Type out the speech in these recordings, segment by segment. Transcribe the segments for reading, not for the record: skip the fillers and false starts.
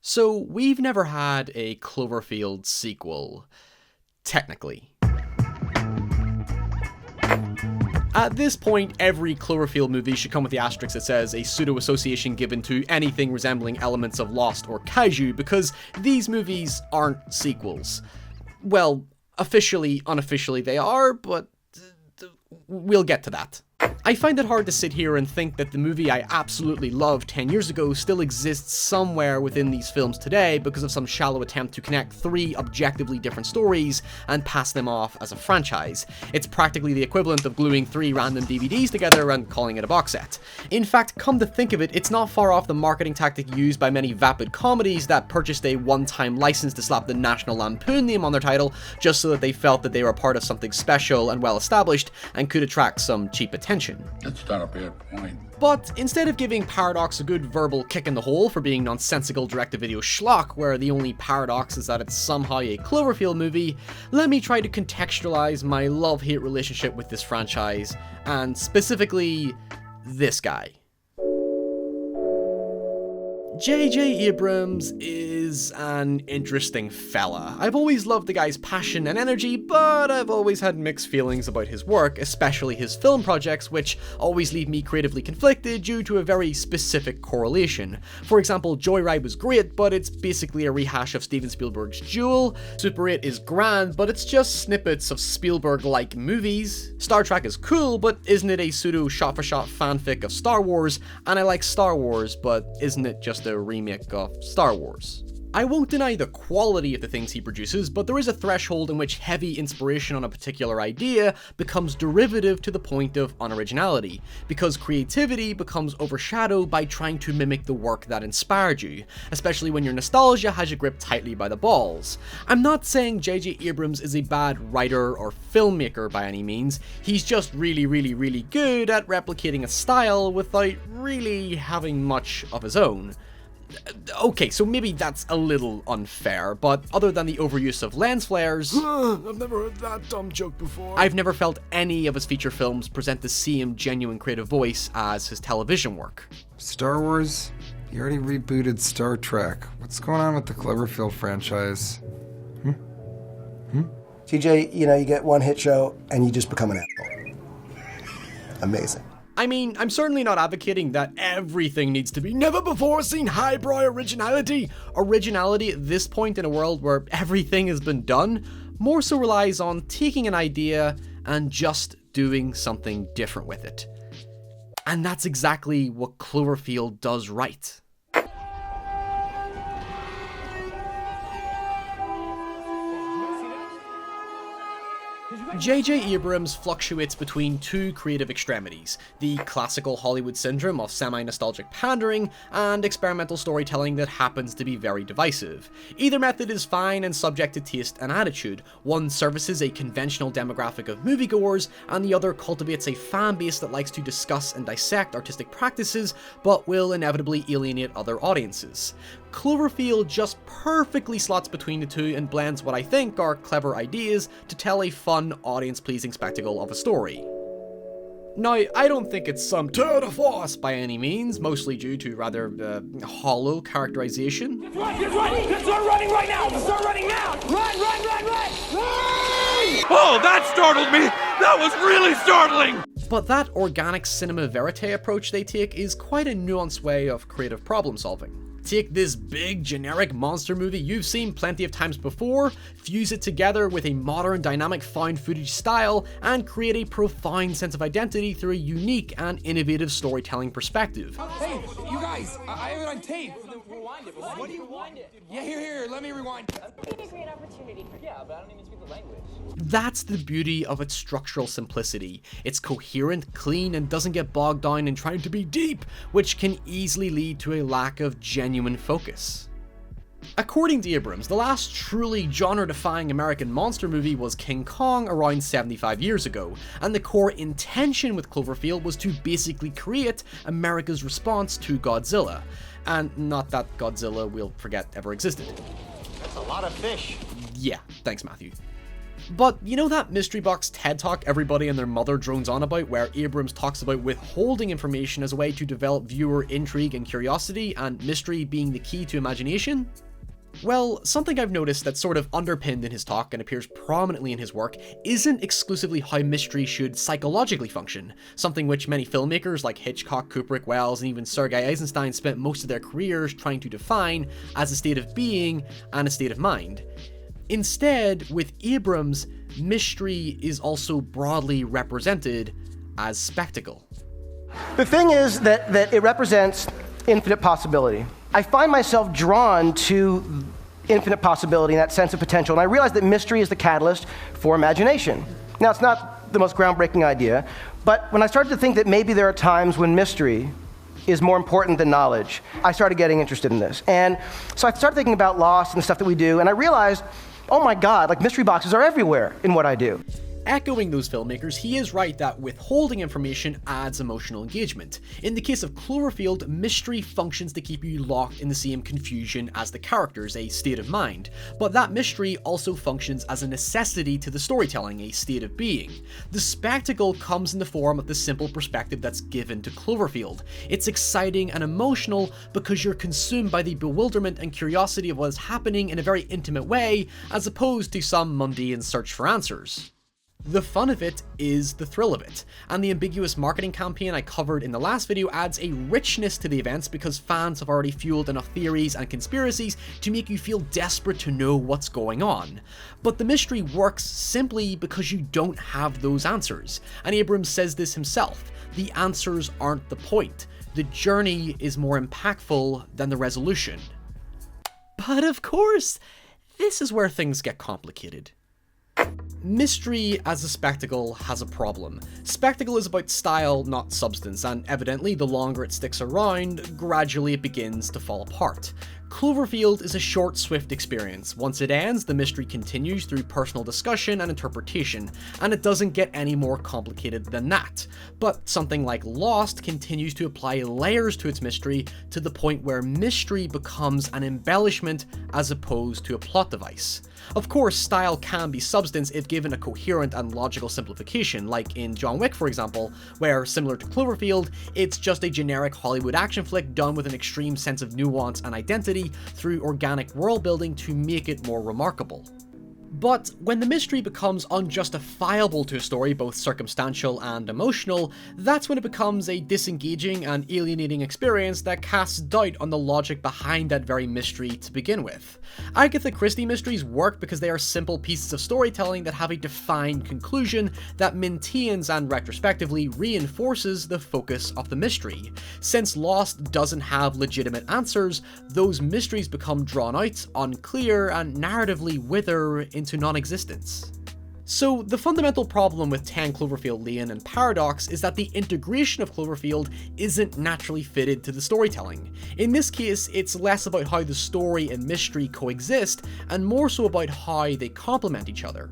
So, we've never had a Cloverfield sequel, technically. At this point, every Cloverfield movie should come with the asterisk that says a pseudo-association given to anything resembling elements of Lost or Kaiju, because these movies aren't sequels. Well, officially, unofficially they are, but we'll get to that. I find it hard to sit here and think that the movie I absolutely loved 10 years ago still exists somewhere within these films today because of some shallow attempt to connect three objectively different stories and pass them off as a franchise. It's practically the equivalent of gluing three random DVDs together and calling it a box set. In fact, come to think of it, it's not far off the marketing tactic used by many vapid comedies that purchased a one-time license to slap the National Lampoon name on their title just so that they felt that they were part of something special and well-established and could attract some cheap attention. That's not a bad point. But instead of giving Paradox a good verbal kick in the hole for being nonsensical direct-to-video schlock where the only paradox is that it's somehow a Cloverfield movie, let me try to contextualize my love-hate relationship with this franchise, and specifically, this guy. J.J. Abrams is an interesting fella. I've always loved the guy's passion and energy, but I've always had mixed feelings about his work, especially his film projects, which always leave me creatively conflicted due to a very specific correlation. For example, Joyride was great, but it's basically a rehash of Steven Spielberg's Jewel. Super 8 is grand, but it's just snippets of Spielberg-like movies. Star Trek is cool, but isn't it a pseudo shot-for-shot fanfic of Star Wars? And I like Star Wars, but isn't it just a remake of Star Wars? I won't deny the quality of the things he produces, but there is a threshold in which heavy inspiration on a particular idea becomes derivative to the point of unoriginality, because creativity becomes overshadowed by trying to mimic the work that inspired you, especially when your nostalgia has you gripped tightly by the balls. I'm not saying J.J. Abrams is a bad writer or filmmaker by any means, he's just really good at replicating a style without really having much of his own. Okay, so maybe that's a little unfair, but other than the overuse of lens flares... I've never heard that dumb joke before. I've never felt any of his feature films present the same genuine creative voice as his television work. Star Wars? You already rebooted Star Trek. What's going on with the Cloverfield franchise? TJ, you get one hit show and you just become an asshole. Amazing. I mean, I'm certainly not advocating that everything needs to be never-before-seen highbrow originality. Originality at this point in a world where everything has been done more so relies on taking an idea and just doing something different with it. And that's exactly what Cloverfield does right. J.J. Abrams fluctuates between two creative extremities, the classical Hollywood syndrome of semi-nostalgic pandering and experimental storytelling that happens to be very divisive. Either method is fine and subject to taste and attitude. One services a conventional demographic of moviegoers, and the other cultivates a fan base that likes to discuss and dissect artistic practices, but will inevitably alienate other audiences. Cloverfield just perfectly slots between the two and blends what I think are clever ideas to tell a fun, audience-pleasing spectacle of a story. Now, I don't think it's some tour de force by any means, mostly due to rather hollow characterization. Get right! Let's start running right now! Let's start running now! Run! Oh, that startled me! That was really startling! But that organic cinema verite approach they take is quite a nuanced way of creative problem solving. Take this big, generic monster movie you've seen plenty of times before, fuse it together with a modern, dynamic found footage style, and create a profound sense of identity through a unique and innovative storytelling perspective. Hey, you guys, I have it on tape. Rewind it. What do you rewind it? Yeah, here, let me rewind. It'd be a great opportunity. Yeah, but I don't even speak the language. That's the beauty of its structural simplicity. It's coherent, clean, and doesn't get bogged down in trying to be deep, which can easily lead to a lack of genuine focus. According to Abrams, the last truly genre-defying American monster movie was King Kong around 75 years ago, and the core intention with Cloverfield was to basically create America's response to Godzilla. And not that Godzilla, we'll forget, ever existed. That's a lot of fish. Yeah, thanks Matthew. But you know that mystery box TED Talk everybody and their mother drones on about, where Abrams talks about withholding information as a way to develop viewer intrigue and curiosity, and mystery being the key to imagination? Well, something I've noticed that's sort of underpinned in his talk and appears prominently in his work isn't exclusively how mystery should psychologically function, something which many filmmakers like Hitchcock, Kubrick, Wells, and even Sergei Eisenstein spent most of their careers trying to define as a state of being and a state of mind. Instead, with Abrams, mystery is also broadly represented as spectacle. The thing is that it represents infinite possibility. I find myself drawn to infinite possibility and that sense of potential, and I realize that mystery is the catalyst for imagination. Now, it's not the most groundbreaking idea, but when I started to think that maybe there are times when mystery is more important than knowledge, I started getting interested in this. And so I started thinking about Lost and the stuff that we do, and I realized, oh my God, like mystery boxes are everywhere in what I do. Echoing those filmmakers, he is right that withholding information adds emotional engagement. In the case of Cloverfield, mystery functions to keep you locked in the same confusion as the characters, a state of mind. But that mystery also functions as a necessity to the storytelling, a state of being. The spectacle comes in the form of the simple perspective that's given to Cloverfield. It's exciting and emotional because you're consumed by the bewilderment and curiosity of what is happening in a very intimate way, as opposed to some mundane search for answers. The fun of it is the thrill of it, and the ambiguous marketing campaign I covered in the last video adds a richness to the events because fans have already fueled enough theories and conspiracies to make you feel desperate to know what's going on. But the mystery works simply because you don't have those answers, and Abrams says this himself: the answers aren't the point, the journey is more impactful than the resolution. But of course, this is where things get complicated. Mystery as a spectacle has a problem. Spectacle is about style, not substance, and evidently the longer it sticks around, gradually it begins to fall apart. Cloverfield is a short, swift experience. Once it ends, the mystery continues through personal discussion and interpretation, and it doesn't get any more complicated than that. But something like Lost continues to apply layers to its mystery to the point where mystery becomes an embellishment as opposed to a plot device. Of course, style can be substance if given a coherent and logical simplification, like in John Wick, for example, where, similar to Cloverfield, it's just a generic Hollywood action flick done with an extreme sense of nuance and identity through organic world building to make it more remarkable. But when the mystery becomes unjustifiable to a story, both circumstantial and emotional, that's when it becomes a disengaging and alienating experience that casts doubt on the logic behind that very mystery to begin with. Agatha Christie mysteries work because they are simple pieces of storytelling that have a defined conclusion that maintains and retrospectively reinforces the focus of the mystery. Since Lost doesn't have legitimate answers, those mysteries become drawn out, unclear, and narratively wither into non-existence. So the fundamental problem with 10 Cloverfield Lane and Paradox is that the integration of Cloverfield isn't naturally fitted to the storytelling. In this case, it's less about how the story and mystery coexist, and more so about how they complement each other.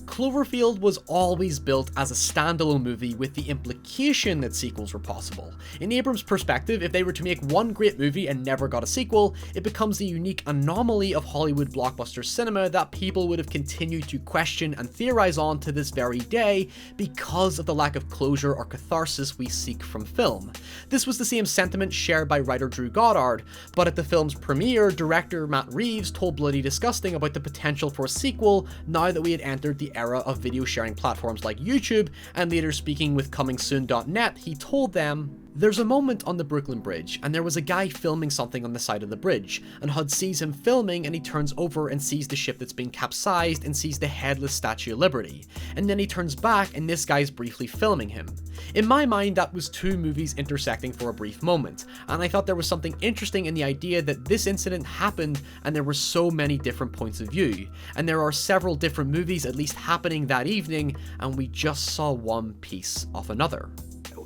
Cloverfield was always built as a standalone movie with the implication that sequels were possible. In Abrams' perspective, if they were to make one great movie and never got a sequel, it becomes the unique anomaly of Hollywood blockbuster cinema that people would have continued to question and theorize on to this very day because of the lack of closure or catharsis we seek from film. This was the same sentiment shared by writer Drew Goddard, but at the film's premiere, director Matt Reeves told Bloody Disgusting about the potential for a sequel now that we had entered the era of video sharing platforms like YouTube, and later speaking with comingsoon.net, he told them, "There's a moment on the Brooklyn Bridge, and there was a guy filming something on the side of the bridge, and Hud sees him filming, and he turns over and sees the ship that's been capsized and sees the headless Statue of Liberty. And then he turns back, and this guy's briefly filming him." In my mind, that was two movies intersecting for a brief moment, and I thought there was something interesting in the idea that this incident happened and there were so many different points of view, and there are several different movies at least happening that evening, and we just saw one piece of another.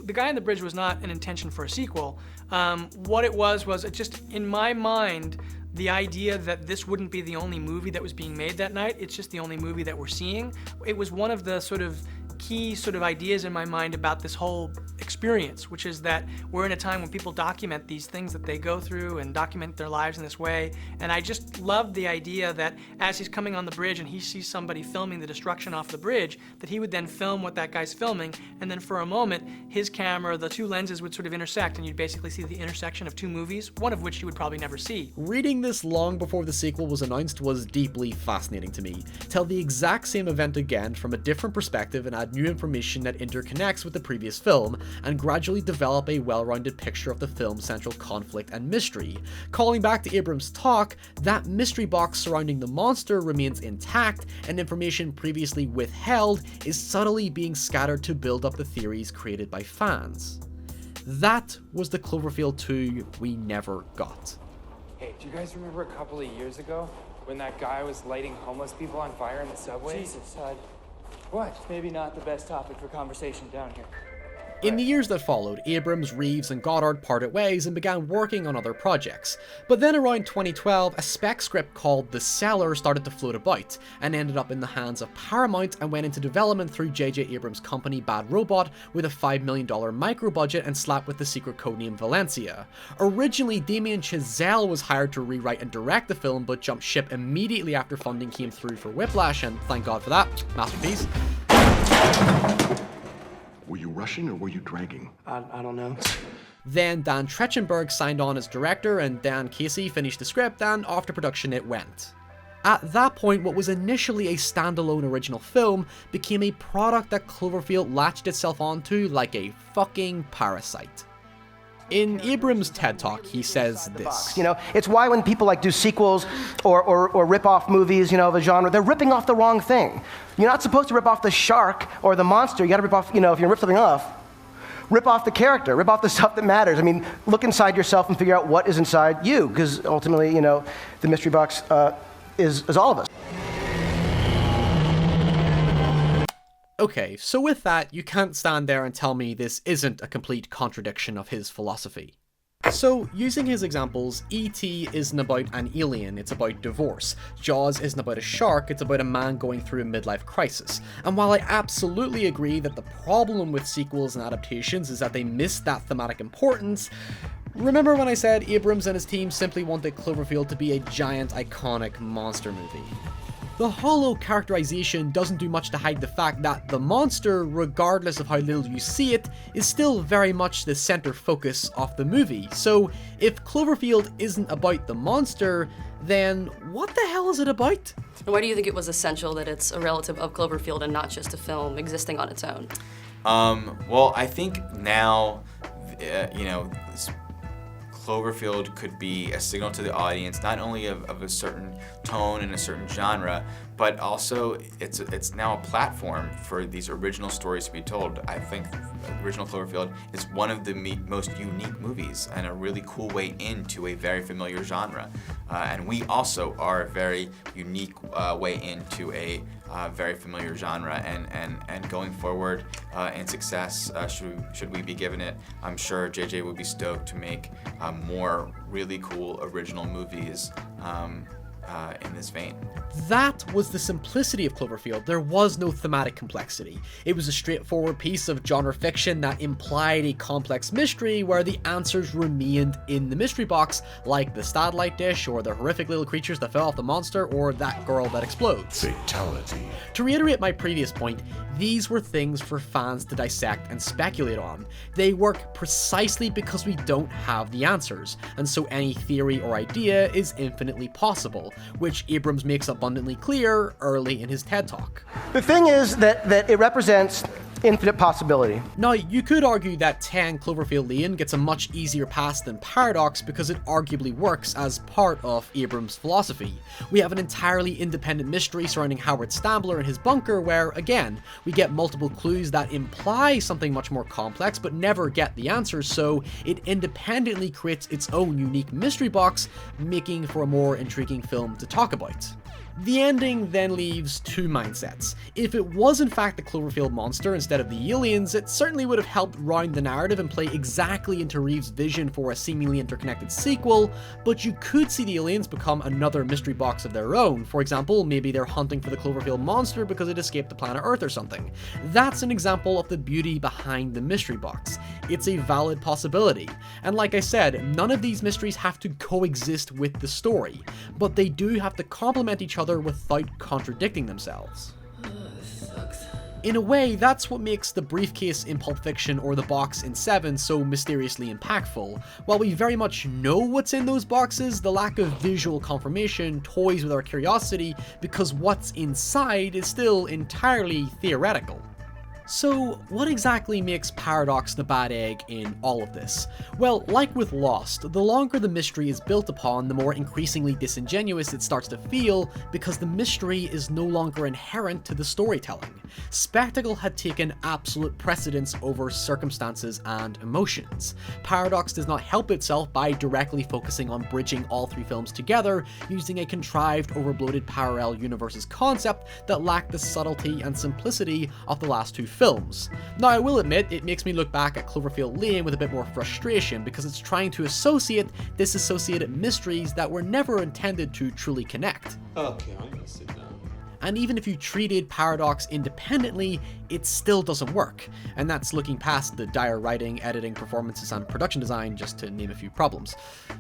The Guy on the Bridge was not an intention for a sequel. What it was it just, in my mind, the idea that this wouldn't be the only movie that was being made that night, it's just the only movie that we're seeing. It was one of the sort of key ideas in my mind about this whole experience, which is that we're in a time when people document these things that they go through and document their lives in this way. And I just love the idea that as he's coming on the bridge and he sees somebody filming the destruction off the bridge, that he would then film what that guy's filming, and then for a moment, his camera, the two lenses would sort of intersect, and you'd basically see the intersection of two movies, one of which you would probably never see. Reading this long before the sequel was announced was deeply fascinating to me. Tell the exact same event again from a different perspective and add new information that interconnects with the previous film, and gradually develop a well-rounded picture of the film's central conflict and mystery. Calling back to Abrams' talk, that mystery box surrounding the monster remains intact, and information previously withheld is subtly being scattered to build up the theories created by fans. That was the Cloverfield 2 we never got. Hey, do you guys remember a couple of years ago when that guy was lighting homeless people on fire in the subway? Jesus, What? maybe not the best topic for conversation down here. In the years that followed, Abrams, Reeves, and Goddard parted ways and began working on other projects. But then around 2012, a spec script called The CELLAR started to float about, and ended up in the hands of Paramount and went into development through J.J. Abrams' company Bad Robot with a $5 million micro budget and slapped with the secret codename Valencia. Originally, Damien Chazelle was hired to rewrite and direct the film, but jumped ship immediately after funding came through for Whiplash, and thank God for that. Masterpiece. Were you rushing or were you dragging? I don't know. Then Dan Trachtenberg signed on as director and Dan Casey finished the script, and off to production it went. At that point, what was initially a standalone original film became a product that Cloverfield latched itself onto like a fucking parasite. In Abrams' TED Talk, he says this. You know, it's why when people like do sequels or rip off movies, you know, of a genre, they're ripping off the wrong thing. You're not supposed to rip off the shark or the monster. You gotta rip off, you know, if you rip something off, rip off the character, rip off the stuff that matters. I mean, look inside yourself and figure out what is inside you, because ultimately, you know, the mystery box is all of us. Okay, so with that, you can't stand there and tell me this isn't a complete contradiction of his philosophy. So, using his examples, E.T. isn't about an alien, it's about divorce. Jaws isn't about a shark, it's about a man going through a midlife crisis. And while I absolutely agree that the problem with sequels and adaptations is that they miss that thematic importance, remember when I said Abrams and his team simply wanted Cloverfield to be a giant, iconic monster movie? The hollow characterization doesn't do much to hide the fact that the monster, regardless of how little you see it, is still very much the center focus of the movie. So if Cloverfield isn't about the monster, then what the hell is it about? Why do you think it was essential that it's a relative of Cloverfield and not just a film existing on its own? Well, I think now, you know, Cloverfield could be a signal to the audience, not only of a certain tone and a certain genre, but also it's now a platform for these original stories to be told. I think original Cloverfield is one of the most unique movies and a really cool way into a very familiar genre. And we also are a very unique way into a very familiar genre, and going forward in success, should we be given it, I'm sure JJ would be stoked to make more really cool original movies in this vein. That was the simplicity of Cloverfield. There was no thematic complexity. It was a straightforward piece of genre fiction that implied a complex mystery where the answers remained in the mystery box, like the satellite dish, or the horrific little creatures that fell off the monster, or that girl that explodes. Fatality. To reiterate my previous point, these were things for fans to dissect and speculate on. They work precisely because we don't have the answers, and so any theory or idea is infinitely possible, which Abrams makes abundantly clear early in his TED Talk. The thing is that it represents infinite possibility. Now, you could argue that 10 Cloverfield Lane gets a much easier pass than Paradox because it arguably works as part of Abrams' philosophy. We have an entirely independent mystery surrounding Howard Stambler and his bunker where, again, we get multiple clues that imply something much more complex but never get the answers, so it independently creates its own unique mystery box, making for a more intriguing film to talk about. The ending then leaves two mindsets. If it was in fact the Cloverfield monster instead of the aliens, it certainly would have helped round the narrative and play exactly into Reeves' vision for a seemingly interconnected sequel, but you could see the aliens become another mystery box of their own. For example, maybe they're hunting for the Cloverfield monster because it escaped the planet Earth or something. That's an example of the beauty behind the mystery box. It's a valid possibility. And like I said, none of these mysteries have to coexist with the story, but they do have to complement each other without contradicting themselves. In a way, that's what makes the briefcase in Pulp Fiction or the box in Seven so mysteriously impactful. While we very much know what's in those boxes, the lack of visual confirmation toys with our curiosity because what's inside is still entirely theoretical. So, what exactly makes Paradox the bad egg in all of this? Well, like with Lost, the longer the mystery is built upon, the more increasingly disingenuous it starts to feel because the mystery is no longer inherent to the storytelling. Spectacle had taken absolute precedence over circumstances and emotions. Paradox does not help itself by directly focusing on bridging all three films together using a contrived, overbloated parallel universes concept that lacked the subtlety and simplicity of the last two films. Now, I will admit, it makes me look back at Cloverfield Lane with a bit more frustration because it's trying to associate disassociated mysteries that were never intended to truly connect. Okay, I'm gonna sit down. And even if you treated Paradox independently, it still doesn't work. And that's looking past the dire writing, editing, performances, and production design, just to name a few problems.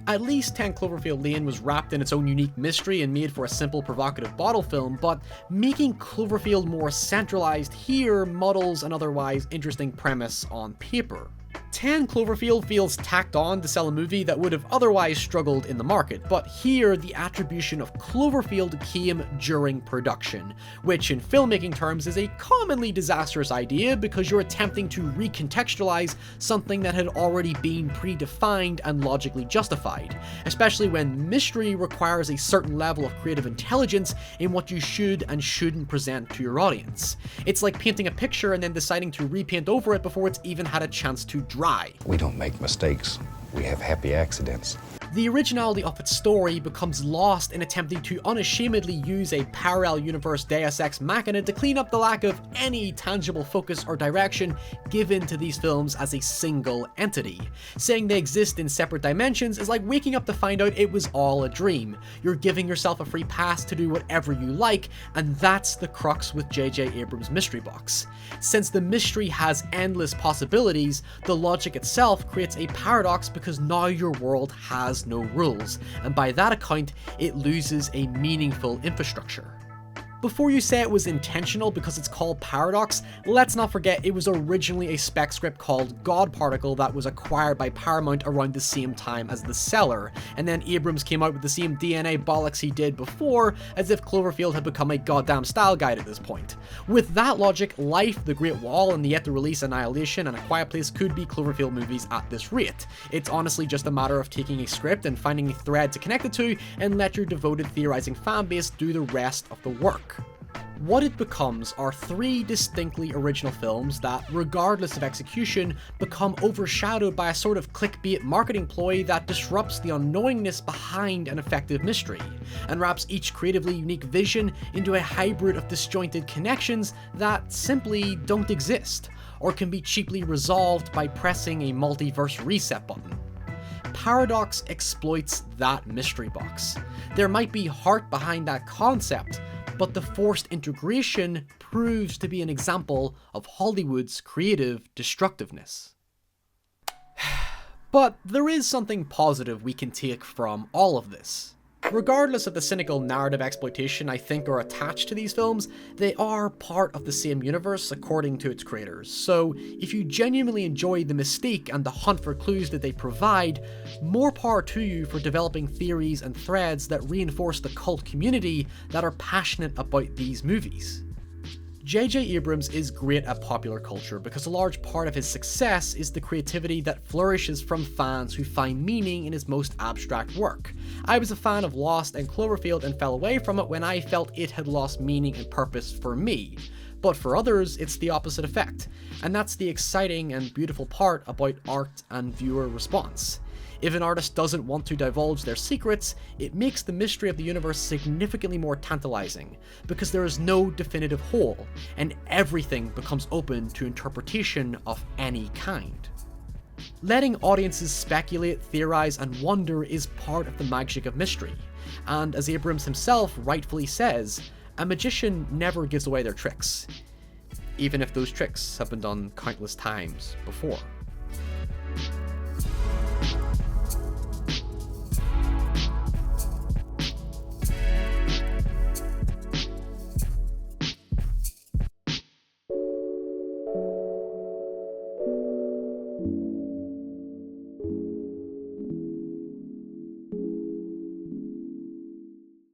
At least 10 Cloverfield Lane was wrapped in its own unique mystery and made for a simple, provocative bottle film, but making Cloverfield more centralized here muddles an otherwise interesting premise on paper. 10 Cloverfield feels tacked on to sell a movie that would have otherwise struggled in the market, but here the attribution of Cloverfield came during production, which in filmmaking terms is a commonly disastrous idea because you're attempting to recontextualize something that had already been predefined and logically justified, especially when mystery requires a certain level of creative intelligence in what you should and shouldn't present to your audience. It's like painting a picture and then deciding to repaint over it before it's even had a chance to dry. We don't make mistakes. We have happy accidents. The originality of its story becomes lost in attempting to unashamedly use a parallel universe Deus Ex Machina to clean up the lack of any tangible focus or direction given to these films as a single entity. Saying they exist in separate dimensions is like waking up to find out it was all a dream. You're giving yourself a free pass to do whatever you like, and that's the crux with J.J. Abrams' mystery box. Since the mystery has endless possibilities, the logic itself creates a paradox because now your world has no rules, and by that account, it loses a meaningful infrastructure. Before you say it was intentional because it's called Paradox, let's not forget it was originally a spec script called God Particle that was acquired by Paramount around the same time as the CELLAR, and then Abrams came out with the same DNA bollocks he did before, as if Cloverfield had become a goddamn style guide at this point. With that logic, Life, The Great Wall, and the yet-to-release Annihilation and A Quiet Place could be Cloverfield movies at this rate. It's honestly just a matter of taking a script and finding a thread to connect it to, and let your devoted theorizing fanbase do the rest of the work. What it becomes are three distinctly original films that, regardless of execution, become overshadowed by a sort of clickbait marketing ploy that disrupts the unknowingness behind an effective mystery, and wraps each creatively unique vision into a hybrid of disjointed connections that simply don't exist, or can be cheaply resolved by pressing a multiverse reset button. Paradox exploits that mystery box. There might be heart behind that concept, but the forced integration proves to be an example of Hollywood's creative destructiveness. But there is something positive we can take from all of this. Regardless of the cynical narrative exploitation I think are attached to these films, they are part of the same universe according to its creators. So if you genuinely enjoy the mystique and the hunt for clues that they provide, more power to you for developing theories and threads that reinforce the cult community that are passionate about these movies. J.J. Abrams is great at popular culture because a large part of his success is the creativity that flourishes from fans who find meaning in his most abstract work. I was a fan of Lost and Cloverfield and fell away from it when I felt it had lost meaning and purpose for me. But for others, it's the opposite effect, and that's the exciting and beautiful part about art and viewer response. If an artist doesn't want to divulge their secrets, it makes the mystery of the universe significantly more tantalizing, because there is no definitive whole, and everything becomes open to interpretation of any kind. Letting audiences speculate, theorize, and wonder is part of the magic of mystery, and as Abrams himself rightfully says, a magician never gives away their tricks, even if those tricks have been done countless times before.